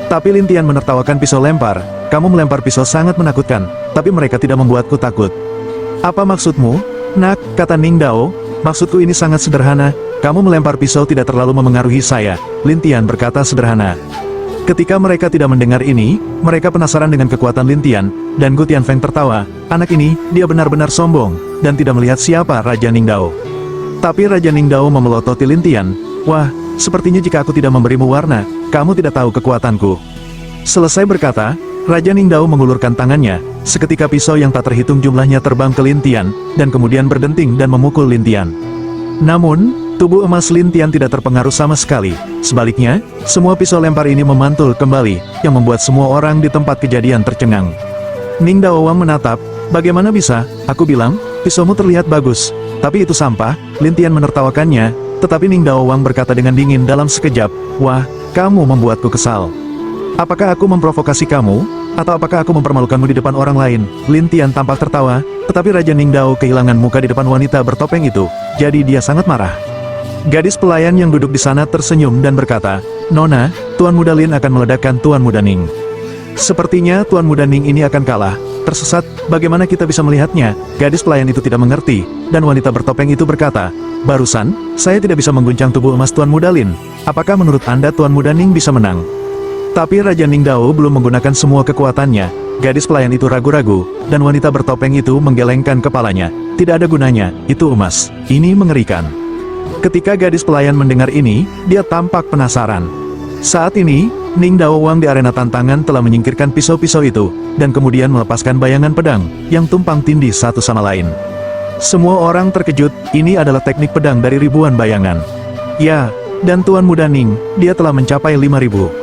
Tapi Lin Tian menertawakan pisau lempar, "Kamu melempar pisau sangat menakutkan, tapi mereka tidak membuatku takut." "Apa maksudmu, Nak?" kata Ning Dao. "Maksudku ini sangat sederhana, kamu melempar pisau tidak terlalu memengaruhi saya." Lin Tian berkata sederhana. Ketika mereka tidak mendengar ini, mereka penasaran dengan kekuatan Lin Tian, dan Gu Tianfeng tertawa. Anak ini, dia benar-benar sombong, dan tidak melihat siapa Raja Ning Dao. Tapi Raja Ning Dao memelototi Lin Tian. "Wah, sepertinya jika aku tidak memberimu warna, kamu tidak tahu kekuatanku." Selesai berkata, Raja Ning Dao mengulurkan tangannya, seketika pisau yang tak terhitung jumlahnya terbang ke Lin Tian, dan kemudian berdenting dan memukul Lin Tian. Namun, tubuh emas Lin Tian tidak terpengaruh sama sekali. Sebaliknya, semua pisau lempar ini memantul kembali, yang membuat semua orang di tempat kejadian tercengang. Ning Dao Wang menatap, "Bagaimana bisa? Aku bilang, pisaumu terlihat bagus. Tapi itu sampah." Lin Tian menertawakannya, tetapi Ning Dao Wang berkata dengan dingin dalam sekejap, "Wah, kamu membuatku kesal. Apakah aku memprovokasi kamu? Atau apakah aku mempermalukanmu di depan orang lain?" Lin Tian tampak tertawa, tetapi Raja Ning Dao kehilangan muka di depan wanita bertopeng itu, jadi dia sangat marah. Gadis pelayan yang duduk di sana tersenyum dan berkata, "Nona, Tuan Muda Lin akan meledakkan Tuan Muda Ning." Sepertinya Tuan Muda Ning ini akan kalah. Tersesat, bagaimana kita bisa melihatnya? Gadis pelayan itu tidak mengerti, dan wanita bertopeng itu berkata, "Barusan, saya tidak bisa mengguncang tubuh emas Tuan Muda Lin. Apakah menurut Anda Tuan Muda Ning bisa menang?" Tapi Raja Ning Dao belum menggunakan semua kekuatannya. Gadis pelayan itu ragu-ragu, dan wanita bertopeng itu menggelengkan kepalanya. "Tidak ada gunanya, itu emas. Ini mengerikan." Ketika gadis pelayan mendengar ini, dia tampak penasaran. Saat ini, Ning Dao Wang di arena tantangan telah menyingkirkan pisau-pisau itu, dan kemudian melepaskan bayangan pedang, yang tumpang tindih satu sama lain. Semua orang terkejut, ini adalah teknik pedang dari ribuan bayangan. Ya, dan Tuan Muda Ning, dia telah mencapai 5.000.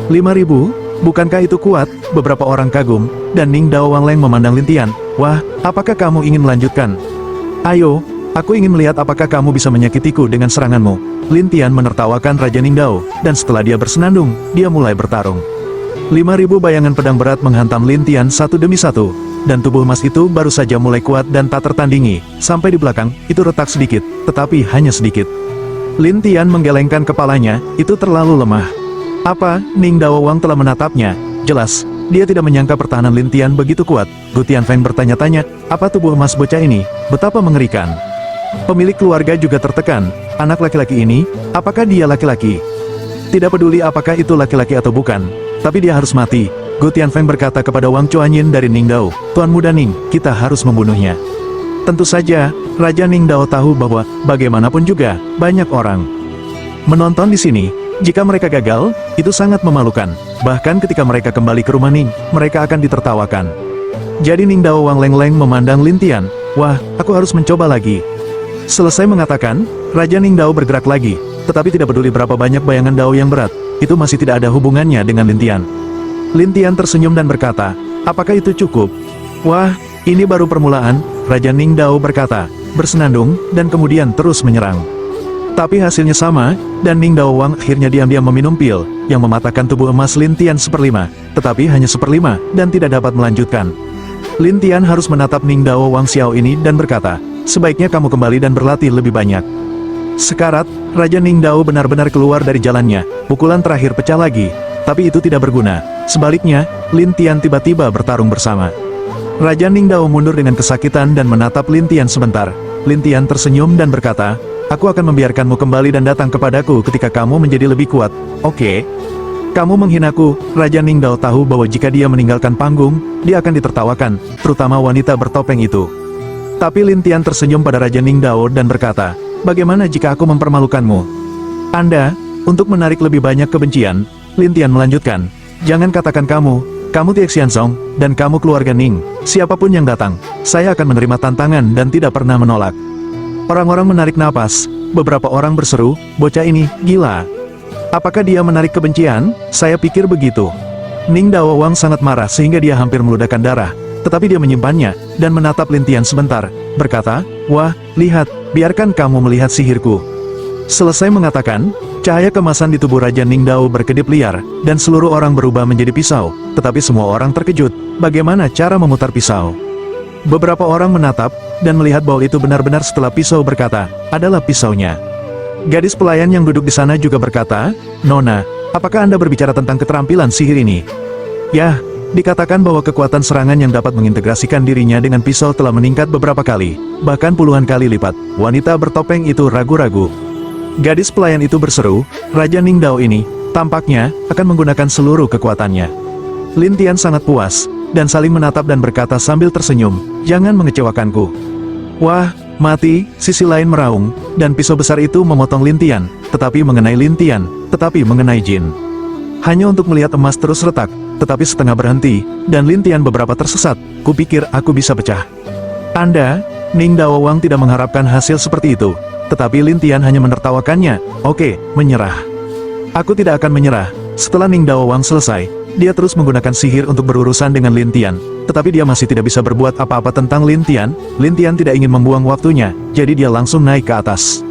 5.000? Bukankah itu kuat? Beberapa orang kagum, dan Ning Dao Wang Leng memandang Lin Tian. "Wah, apakah kamu ingin melanjutkan?" Ayo, aku ingin melihat apakah kamu bisa menyakitiku dengan seranganmu. Lin Tian menertawakan Raja Ningdao, dan setelah dia bersenandung, dia mulai bertarung. 5.000 bayangan pedang berat menghantam Lin Tian satu demi satu, dan tubuh emas itu baru saja mulai kuat dan tak tertandingi. Sampai di belakang, itu retak sedikit, tetapi hanya sedikit. Lin Tian menggelengkan kepalanya, itu terlalu lemah. Apa? Ningdao Wang telah menatapnya. Jelas, dia tidak menyangka pertahanan Lin Tian begitu kuat. Gu Tianfeng bertanya-tanya, apa tubuh emas bocah ini? Betapa mengerikan. Pemilik keluarga juga tertekan. Anak laki-laki ini, apakah dia laki-laki? Tidak peduli apakah itu laki-laki atau bukan, tapi dia harus mati. Gu Tianfeng berkata kepada Wang Chuanyin dari Ningdao, Tuan Muda Ning, kita harus membunuhnya. Tentu saja, Raja Ningdao tahu bahwa, bagaimanapun juga, banyak orang menonton di sini. Jika mereka gagal, itu sangat memalukan. Bahkan ketika mereka kembali ke rumah Ning, mereka akan ditertawakan. Jadi Ningdao Wang leng-leng memandang Lin Tian. Wah, aku harus mencoba lagi. Selesai mengatakan, Raja Ningdao bergerak lagi, tetapi tidak peduli berapa banyak bayangan Dao yang berat, itu masih tidak ada hubungannya dengan Lin Tian. Lin Tian tersenyum dan berkata, apakah itu cukup? Wah, ini baru permulaan, Raja Ningdao berkata, bersenandung, dan kemudian terus menyerang. Tapi hasilnya sama, dan Ningdao Wang akhirnya diam-diam meminum pil, yang mematahkan tubuh emas Lin Tian 1/5, tetapi hanya 1/5, dan tidak dapat melanjutkan. Lin Tian harus menatap Ningdao Wang Xiao ini dan berkata, sebaiknya kamu kembali dan berlatih lebih banyak. Sekarat, Raja Ningdao benar-benar keluar dari jalannya, pukulan terakhir pecah lagi, tapi itu tidak berguna. Sebaliknya, Lin Tian tiba-tiba bertarung bersama. Raja Ningdao mundur dengan kesakitan dan menatap Lin Tian sebentar. Lin Tian tersenyum dan berkata, aku akan membiarkanmu kembali dan datang kepadaku ketika kamu menjadi lebih kuat, oke? Kamu menghinaku. Raja Ningdao tahu bahwa jika dia meninggalkan panggung, dia akan ditertawakan, terutama wanita bertopeng itu. Tapi Lin Tian tersenyum pada Raja Ningdao dan berkata, bagaimana jika aku mempermalukanmu? Anda, untuk menarik lebih banyak kebencian, Lin Tian melanjutkan, jangan katakan kamu Tie Xianzong, dan kamu keluarga Ning, siapapun yang datang, saya akan menerima tantangan dan tidak pernah menolak. Orang-orang menarik napas, beberapa orang berseru, bocah ini, gila. Apakah dia menarik kebencian? Saya pikir begitu. Ningdao Wang sangat marah sehingga dia hampir meludahkan darah, tetapi dia menyimpannya, dan menatap Lin Tian sebentar, berkata, wah, lihat, biarkan kamu melihat sihirku. Selesai mengatakan, cahaya kemasan di tubuh Raja Ningdao berkedip liar, dan seluruh orang berubah menjadi pisau, tetapi semua orang terkejut, bagaimana cara memutar pisau. Beberapa orang menatap, dan melihat bahwa itu benar-benar setelah pisau berkata, adalah pisaunya. Gadis pelayan yang duduk di sana juga berkata, Nona, apakah Anda berbicara tentang keterampilan sihir ini? Yah, dikatakan bahwa kekuatan serangan yang dapat mengintegrasikan dirinya dengan pisau telah meningkat beberapa kali, bahkan puluhan kali lipat. Wanita bertopeng itu ragu-ragu. Gadis pelayan itu berseru, Raja Ningdao ini, tampaknya, akan menggunakan seluruh kekuatannya. Lin Tian sangat puas, dan saling menatap dan berkata sambil tersenyum, jangan mengecewakanku. Wah, mati, sisi lain meraung, dan pisau besar itu memotong Lin Tian, tetapi mengenai Lin Tian, tetapi mengenai Jin. Hanya untuk melihat emas terus retak, tetapi setengah berhenti, dan Lin Tian beberapa tersesat, kupikir aku bisa pecah. Anda, Ningdao Wang tidak mengharapkan hasil seperti itu, tetapi Lin Tian hanya menertawakannya, oke, menyerah. Aku tidak akan menyerah. Setelah Ningdao Wang selesai, dia terus menggunakan sihir untuk berurusan dengan Lin Tian, tetapi dia masih tidak bisa berbuat apa-apa tentang Lin Tian. Lin Tian tidak ingin membuang waktunya, jadi dia langsung naik ke atas.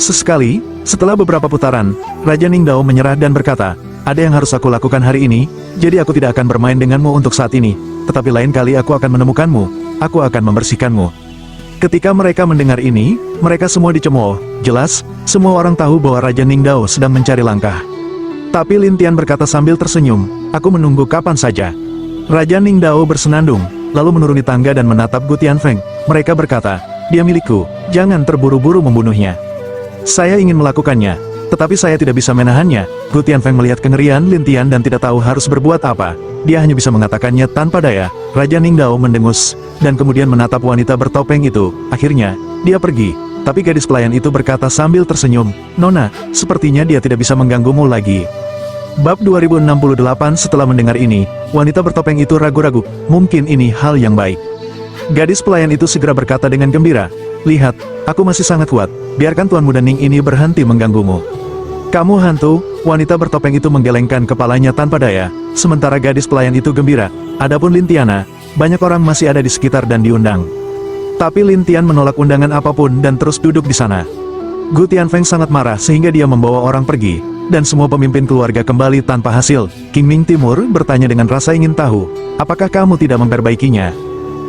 Sesekali, setelah beberapa putaran, Raja Ningdao menyerah dan berkata, ada yang harus aku lakukan hari ini, jadi aku tidak akan bermain denganmu untuk saat ini, tetapi lain kali aku akan menemukanmu, aku akan membersihkanmu. Ketika mereka mendengar ini, mereka semua dicemooh. Jelas, semua orang tahu bahwa Raja Ningdao sedang mencari langkah. Tapi Lin Tian berkata sambil tersenyum, aku menunggu kapan saja. Raja Ningdao bersenandung, lalu menuruni tangga dan menatap Gu Tianfeng. Mereka berkata, dia milikku, jangan terburu-buru membunuhnya. Saya ingin melakukannya, tetapi saya tidak bisa menahannya. Gu Tianfeng melihat kengerian Lin Tian dan tidak tahu harus berbuat apa. Dia hanya bisa mengatakannya tanpa daya. Raja Ningdao mendengus, dan kemudian menatap wanita bertopeng itu. Akhirnya, dia pergi. Tapi gadis pelayan itu berkata sambil tersenyum, Nona, sepertinya dia tidak bisa mengganggumu lagi. Bab 2068. Setelah mendengar ini, wanita bertopeng itu ragu-ragu, mungkin ini hal yang baik. Gadis pelayan itu segera berkata dengan gembira, lihat, aku masih sangat kuat, biarkan Tuan Muda Ning ini berhenti mengganggumu. Kamu hantu, wanita bertopeng itu menggelengkan kepalanya tanpa daya, sementara gadis pelayan itu gembira. Adapun Lin Tiana, banyak orang masih ada di sekitar dan diundang. Tapi Lin Tian menolak undangan apapun dan terus duduk di sana. Gu Tianfeng sangat marah sehingga dia membawa orang pergi, dan semua pemimpin keluarga kembali tanpa hasil. King Ming Timur bertanya dengan rasa ingin tahu, apakah kamu tidak memperbaikinya?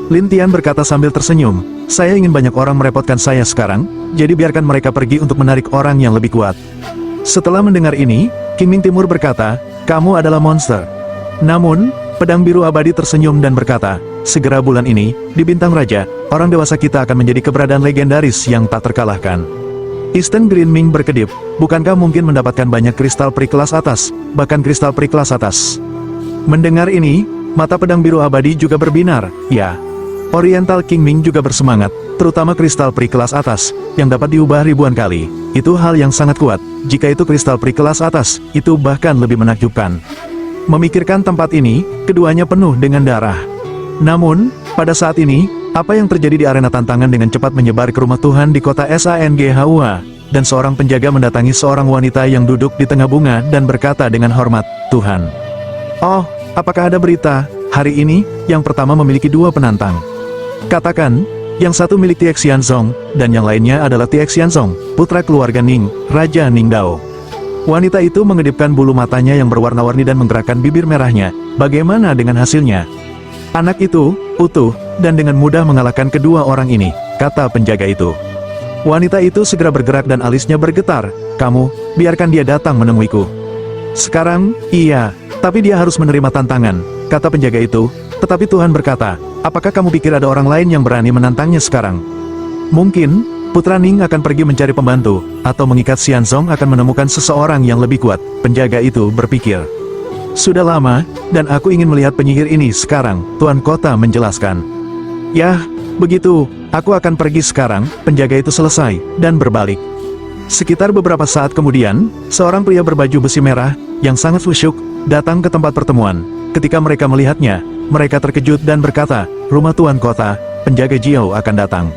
Lin Tian berkata sambil tersenyum, saya ingin banyak orang merepotkan saya sekarang, jadi biarkan mereka pergi untuk menarik orang yang lebih kuat. Setelah mendengar ini, King Ming Timur berkata, kamu adalah monster. Namun, pedang biru abadi tersenyum dan berkata, segera bulan ini, di Bintang Raja, orang dewasa kita akan menjadi keberadaan legendaris yang tak terkalahkan. Eastern Green Ming berkedip, bukankah mungkin mendapatkan banyak kristal peri kelas atas, bahkan kristal peri kelas atas? Mendengar ini, mata pedang biru abadi juga berbinar, ya. Oriental King Ming juga bersemangat, terutama kristal peri kelas atas, yang dapat diubah ribuan kali. Itu hal yang sangat kuat, jika itu kristal peri kelas atas, itu bahkan lebih menakjubkan. Memikirkan tempat ini, keduanya penuh dengan darah. Namun, pada saat ini, apa yang terjadi di arena tantangan dengan cepat menyebar ke rumah Tuhan di kota Sanghua, dan seorang penjaga mendatangi seorang wanita yang duduk di tengah bunga dan berkata dengan hormat, Tuhan. Oh, apakah ada berita? Hari ini, yang pertama memiliki dua penantang. Katakan, yang satu milik Tie Xianzong, dan yang lainnya adalah Tie Xianzong, putra keluarga Ning, Raja Ningdao. Wanita itu mengedipkan bulu matanya yang berwarna-warni dan menggerakkan bibir merahnya. Bagaimana dengan hasilnya? Anak itu, utuh, dan dengan mudah mengalahkan kedua orang ini, kata penjaga itu. Wanita itu segera bergerak dan alisnya bergetar. Kamu, biarkan dia datang menemuiku. Sekarang, iya, tapi dia harus menerima tantangan, kata penjaga itu. Tetapi Tuhan berkata, apakah kamu pikir ada orang lain yang berani menantangnya sekarang? Mungkin, Putra Ning akan pergi mencari pembantu, atau mengikat Xianzong akan menemukan seseorang yang lebih kuat, penjaga itu berpikir. Sudah lama, dan aku ingin melihat penyihir ini sekarang, Tuan Kota menjelaskan. Yah, begitu, aku akan pergi sekarang, penjaga itu selesai, dan berbalik. Sekitar beberapa saat kemudian, seorang pria berbaju besi merah, yang sangat khusyuk, datang ke tempat pertemuan. Ketika mereka melihatnya, mereka terkejut dan berkata, rumah Tuan Kota, penjaga Jiao akan datang.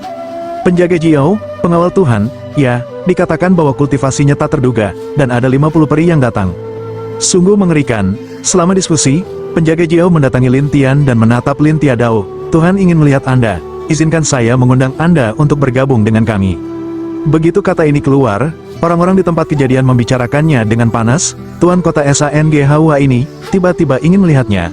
Penjaga Jiao, pengawal Tuhan, ya, dikatakan bahwa kultivasinya tak terduga, dan ada 50 peri yang datang. Sungguh mengerikan. Selama diskusi, penjaga Jiao mendatangi Lin Tian dan menatap Lin Tiadao. Tuhan ingin melihat Anda, izinkan saya mengundang Anda untuk bergabung dengan kami. Begitu kata ini keluar, orang-orang di tempat kejadian membicarakannya dengan panas. Tuan Kota Sanghua ini, tiba-tiba ingin melihatnya.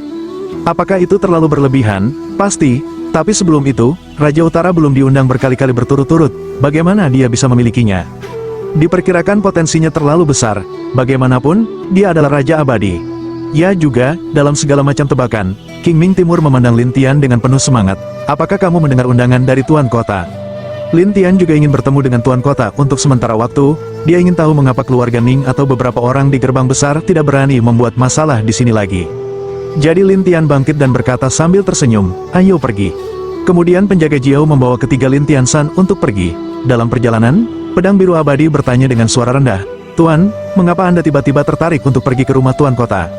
Apakah itu terlalu berlebihan? Pasti. Tapi sebelum itu, Raja Utara belum diundang berkali-kali berturut-turut, bagaimana dia bisa memilikinya? Diperkirakan potensinya terlalu besar, bagaimanapun, dia adalah Raja Abadi. Ya juga, dalam segala macam tebakan, King Ming Timur memandang Lin Tian dengan penuh semangat, apakah kamu mendengar undangan dari Tuan Kota? Lin Tian juga ingin bertemu dengan Tuan Kota untuk sementara waktu, dia ingin tahu mengapa keluarga Ning atau beberapa orang di gerbang besar tidak berani membuat masalah di sini lagi. Jadi Lin Tian bangkit dan berkata sambil tersenyum, ayo pergi. Kemudian penjaga Jiao membawa ketiga Lin Tian San untuk pergi. Dalam perjalanan, pedang biru abadi bertanya dengan suara rendah, Tuan, mengapa Anda tiba-tiba tertarik untuk pergi ke rumah Tuan Kota?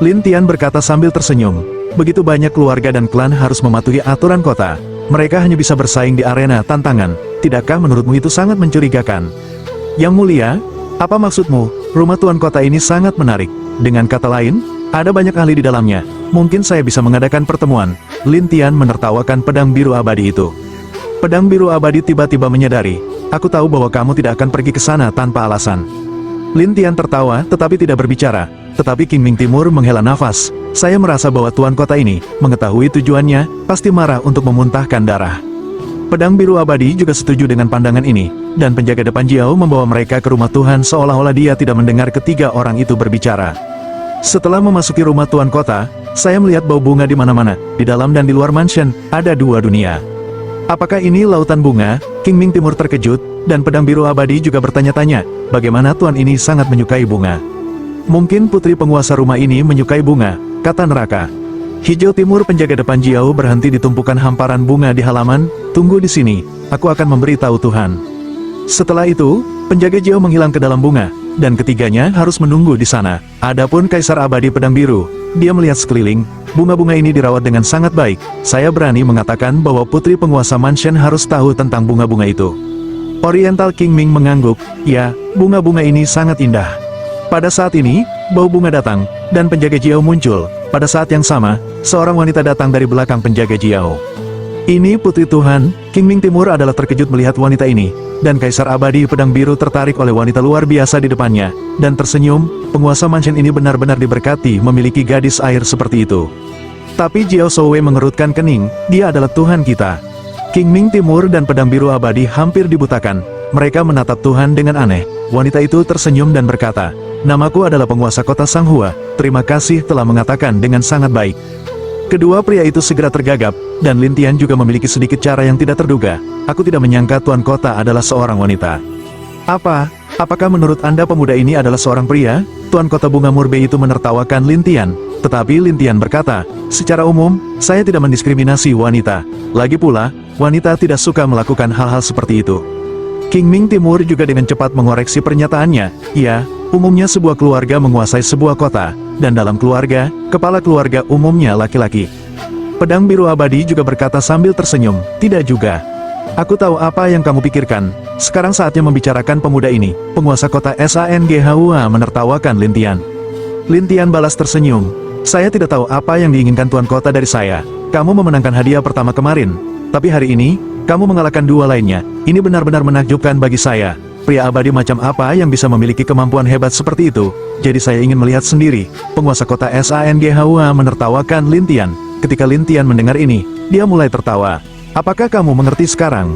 Lin Tian berkata sambil tersenyum, begitu banyak keluarga dan klan harus mematuhi aturan kota. Mereka hanya bisa bersaing di arena tantangan, tidakkah menurutmu itu sangat mencurigakan? Yang mulia, apa maksudmu? Rumah Tuan Kota ini sangat menarik. Dengan kata lain, ada banyak ahli di dalamnya, mungkin saya bisa mengadakan pertemuan. Lin Tian menertawakan pedang biru abadi itu. Pedang biru abadi tiba-tiba menyadari, aku tahu bahwa kamu tidak akan pergi ke sana tanpa alasan. Lin Tian tertawa tetapi tidak berbicara, tetapi King Ming Timur menghela nafas. Saya merasa bahwa Tuan Kota ini, mengetahui tujuannya, pasti marah untuk memuntahkan darah. Pedang biru abadi juga setuju dengan pandangan ini, dan penjaga depan Jiao membawa mereka ke rumah Tuhan seolah-olah dia tidak mendengar ketiga orang itu berbicara. Setelah memasuki rumah Tuan Kota, saya melihat bau bunga di mana-mana, di dalam dan di luar mansion, ada dua dunia. Apakah ini lautan bunga? King Ming Timur terkejut, dan pedang biru abadi juga bertanya-tanya, bagaimana Tuan ini sangat menyukai bunga. Mungkin putri penguasa rumah ini menyukai bunga, kata neraka. Hijau Timur penjaga depan Jiao berhenti di tumpukan hamparan bunga di halaman, tunggu di sini, aku akan memberitahu Tuhan. Setelah itu, penjaga Jiao menghilang ke dalam bunga, dan ketiganya harus menunggu di sana. Adapun Kaisar Abadi Pedang Biru, dia melihat sekeliling, bunga-bunga ini dirawat dengan sangat baik. Saya berani mengatakan bahwa putri penguasa mansion harus tahu tentang bunga-bunga itu. Oriental King Ming mengangguk, ya, bunga-bunga ini sangat indah. Pada saat ini, bau bunga datang, dan penjaga Jiao muncul. Pada saat yang sama, seorang wanita datang dari belakang penjaga Jiao. Ini putri Tuhan. King Ming Timur adalah terkejut melihat wanita ini, dan Kaisar Abadi Pedang Biru tertarik oleh wanita luar biasa di depannya, dan tersenyum. Penguasa mansion ini benar-benar diberkati memiliki gadis air seperti itu. Tapi Jiao Souwei mengerutkan kening, dia adalah Tuhan kita. King Ming Timur dan Pedang Biru Abadi hampir dibutakan. Mereka menatap Tuhan dengan aneh. Wanita itu tersenyum dan berkata, "Namaku adalah penguasa kota Sanghua, terima kasih telah mengatakan dengan sangat baik." Kedua pria itu segera tergagap, dan Lin Tian juga memiliki sedikit cara yang tidak terduga. Aku tidak menyangka Tuan Kota adalah seorang wanita. Apakah menurut Anda pemuda ini adalah seorang pria? Tuan Kota Bunga Murbe itu menertawakan Lin Tian. Tetapi Lin Tian berkata, secara umum, saya tidak mendiskriminasi wanita. Lagi pula, wanita tidak suka melakukan hal-hal seperti itu. King Ming Timur juga dengan cepat mengoreksi pernyataannya. Ya, umumnya sebuah keluarga menguasai sebuah kota, dan dalam keluarga, kepala keluarga umumnya laki-laki. Pedang Biru Abadi juga berkata sambil tersenyum, tidak juga. Aku tahu apa yang kamu pikirkan. Sekarang saatnya membicarakan pemuda ini. Penguasa kota Sanghua menertawakan Lin Tian. Lin Tian balas tersenyum. Saya tidak tahu apa yang diinginkan Tuan Kota dari saya. Kamu memenangkan hadiah pertama kemarin, tapi hari ini, kamu mengalahkan dua lainnya. Ini benar-benar menakjubkan bagi saya. Pria abadi macam apa yang bisa memiliki kemampuan hebat seperti itu? Jadi saya ingin melihat sendiri. Penguasa kota Sanghua menertawakan Lin Tian. Ketika Lin Tian mendengar ini, dia mulai tertawa. Apakah kamu mengerti sekarang?